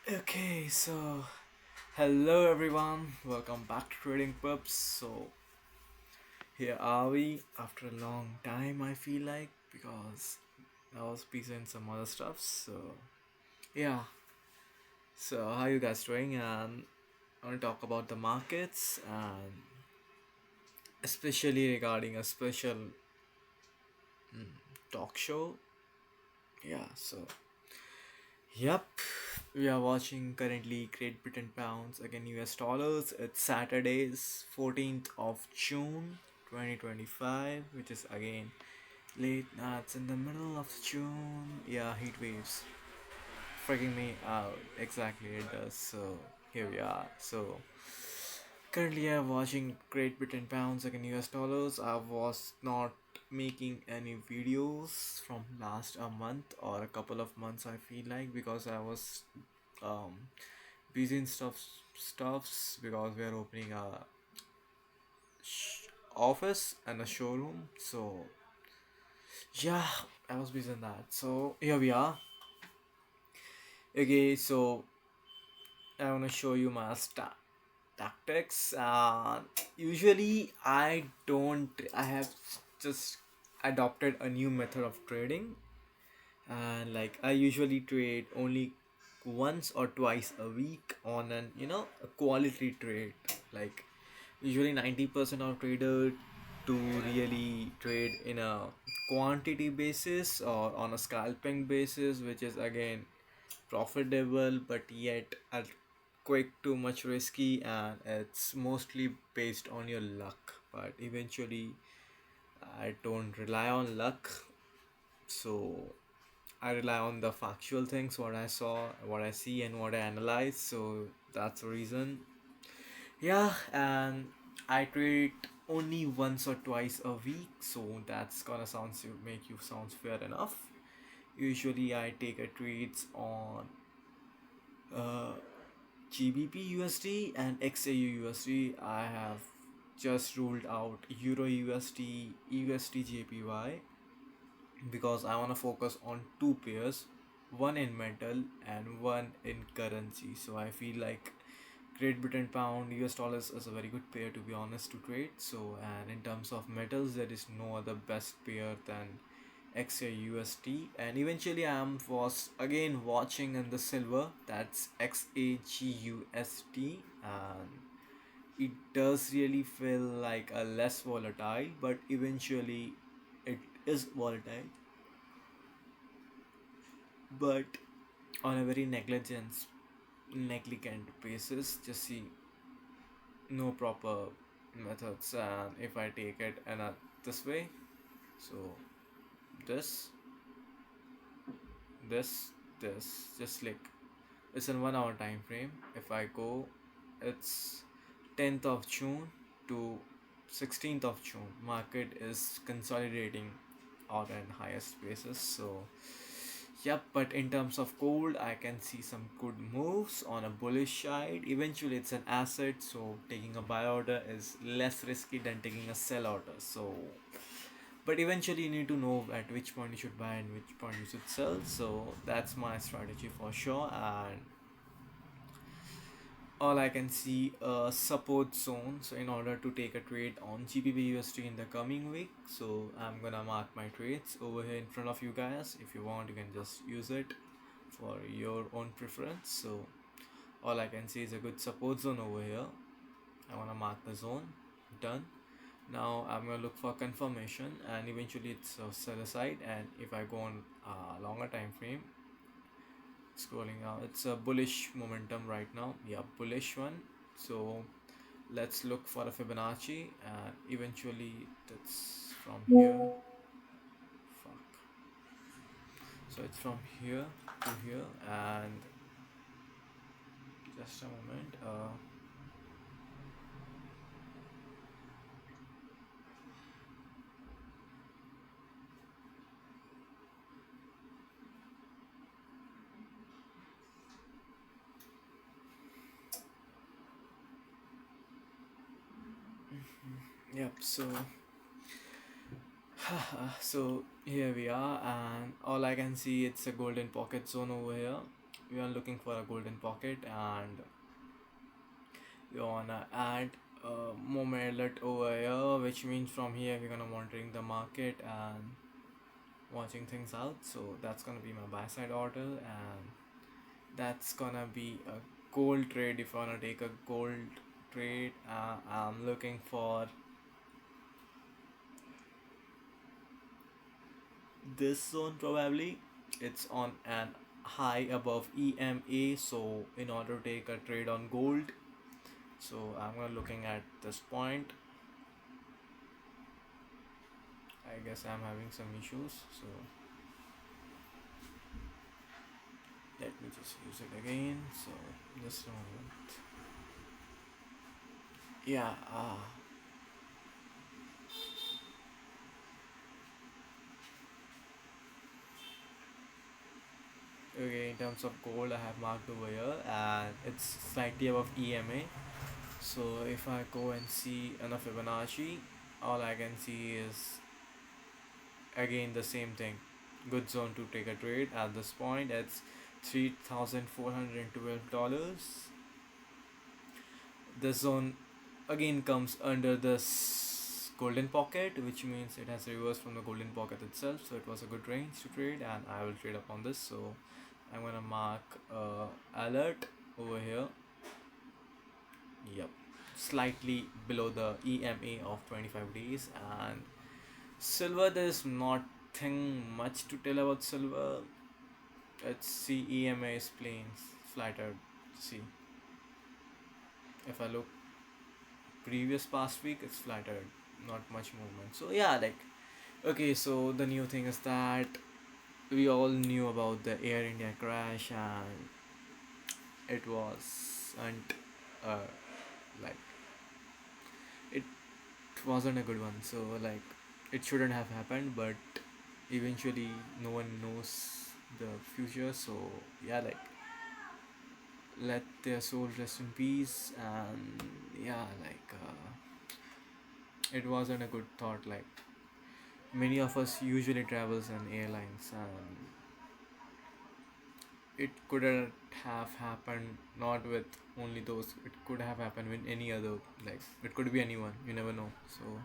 Okay, so hello everyone, welcome back to Trading Pubs. So here are we after a long time. I feel like because I was busy in some other stuff. So yeah, so how you guys doing? And I want to talk about the markets and especially regarding a special talk show. Yeah, so yep, we are watching currently Great Britain pounds against US dollars. It's Saturday's 14th of June 2025, which is again late. It's in the middle of June. Yeah, heat waves freaking me out. Exactly, it does. So here we are. So currently, I'm watching Great Britain pounds against US dollars. I was not making any videos from last a month or a couple of months. I feel like because I was um busy in stuffs because we are opening a office and a showroom. So yeah, I was busy in that. So here we are. Okay, so I want to show you my tactics. Usually, I have just adopted a new method of trading, and like I usually trade only once or twice a week on an a quality trade. Like usually 90% of trader to really trade in a quantity basis or on a scalping basis, which is again profitable but yet at quick too much risky, and it's mostly based on your luck. But eventually I don't rely on luck, so I rely on the factual things, what I saw, what I see, and what I analyze. So that's the reason. Yeah, and I trade only once or twice a week, so that's gonna make you sound fair enough. Usually, I take a trades on uh, gbpusd and xauusd. I have just ruled out euro usd jpy because I want to focus on two pairs, one in metal and one in currency. So I feel like Great Britain pound US dollars is a very good pair, to be honest, to trade. So, and in terms of metals, there is no other best pair than XAUSD. And eventually I am was again watching in the silver, that's XAGUSD, and it does really feel like a less volatile, but eventually it is volatile, but on a very negligent basis. Just see no proper methods, and if I take it and this way, so this this this just like it's in 1 hour time frame. If I go, it's 10th of June to 16th of June. Market is consolidating on an highest basis. So yep, but in terms of gold, I can see some good moves on a bullish side. Eventually, it's an asset, so taking a buy order is less risky than taking a sell order. So, but eventually, you need to know at which point you should buy and which point you should sell. So that's my strategy for sure. And all I can see a support zone. So in order to take a trade on GBP in the coming week, so I'm gonna mark my trades over here in front of you guys. If you want, you can just use it for your own preference. So all I can see is a good support zone over here. I wanna mark the zone. Done. Now I'm gonna look for confirmation, and eventually it's a seller side. And if I go on a longer time frame, scrolling now, it's a bullish momentum right now. Yeah, bullish one. So let's look for a Fibonacci, and eventually that's from here. Fuck. So it's from here to here, and just a moment. Yep. So so here we are, and all I can see it's a golden pocket zone over here, we are looking for a golden pocket, and we wanna add more alert over here, which means from here we're gonna monitoring the market and watching things out. So that's gonna be my buy side order, and that's gonna be a gold trade. If I wanna take a gold trade, I'm looking for this zone probably. It's on an high above EMA, so in order to take a trade on gold, so I'm gonna looking at this point. I guess I'm having some issues, so let me just use it again. So just a moment. Yeah, okay, in terms of gold I have marked over here, and it's slightly above EMA. So if I go and see on a Fibonacci, all I can see is again the same thing. Good zone to take a trade at this point. It's $3,412. This zone again comes under this golden pocket, which means it has reversed from the golden pocket itself. So it was a good range to trade, and I will trade upon this. So I'm gonna mark alert over here. Yep, slightly below the EMA of 25 days. And silver, there's nothing much to tell about silver. Let's see, EMA is plain flattered. See, if I look previous past week, it's flattered, not much movement. So yeah, like, okay, so the new thing is that we all knew about the Air India crash, and it wasn't uh like it wasn't a good one. So like, it shouldn't have happened, but eventually no one knows the future. So yeah, like, let their soul rest in peace. And yeah, like, it wasn't a good thought. Like, many of us usually travels in airlines, and it couldn't have happened not with only those. It could have happened with any other. Like, it could be anyone, you never know. So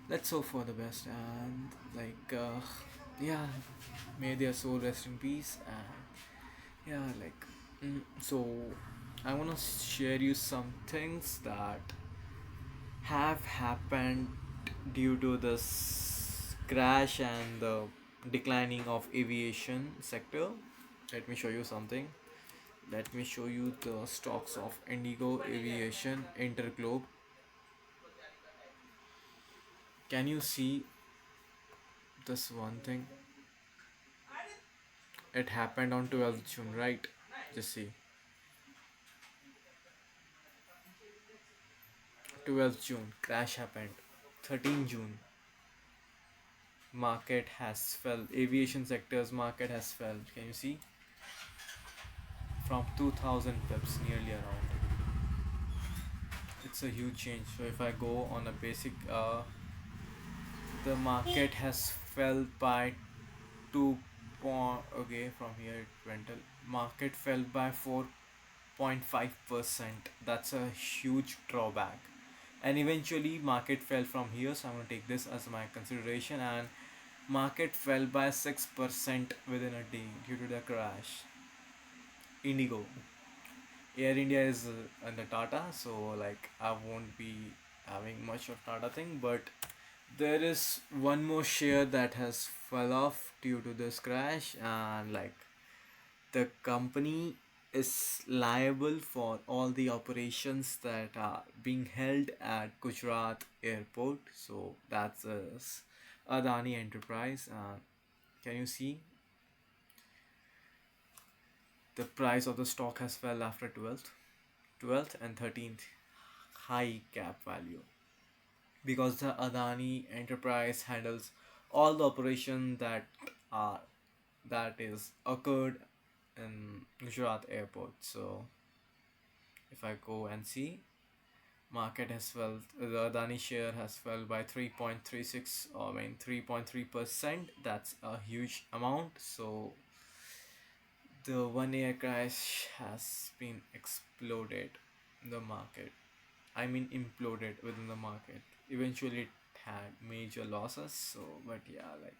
let's hope for the best. And like, yeah, may their soul rest in peace. And yeah, like, so I want to share you some things that have happened due to this crash and the declining of aviation sector. Let me show you something. Let me show you the stocks of Indigo, Aviation, Interglobe. Can you see this one thing? It happened on 12th June, right? Just see. 12th June, crash happened. 13th June, market has fell. Aviation sector's market has fell. Can you see? From 2000 pips, nearly around. It's a huge change. So if I go on a basic, the market has fell by 2 point. Okay, from here it went. Market fell by 4.5%. That's a huge drawback. And eventually market fell from here, so I'm going to take this as my consideration. And market fell by 6% within a day due to the crash. Indigo, Air India is under Tata, so like, I won't be having much of Tata thing. But there is one more share that has fell off due to this crash, and like, the company is liable for all the operations that are being held at Gujarat airport. So that's Adani Enterprise. Can you see the price of the stock has fell after 12th and 13th, high cap value, because the Adani Enterprise handles all the operation are that is occurred in Gujarat airport. So if I go and see, market has fell. The Adani share has fell by 3.36, or I mean 3.3%. That's a huge amount. So the 1 year crash has been exploded in the market. I mean, imploded within the market. Eventually, it had major losses. So, but yeah, like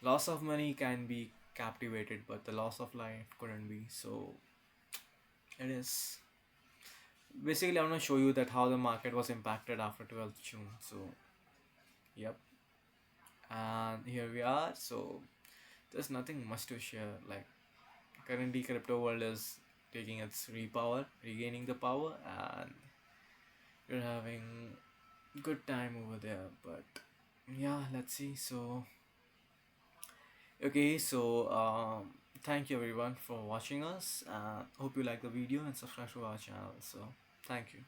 loss of money can be captivated, but the loss of life couldn't be. So, it is basically I'm gonna show you that how the market was impacted after 12th June. So, yep, and here we are. So, there's nothing much to share. Like currently, crypto world is taking its repower, regaining the power, and we're having good time over there. But yeah, let's see. So okay, so thank you everyone for watching us. Hope you like the video and subscribe to our channel. So thank you.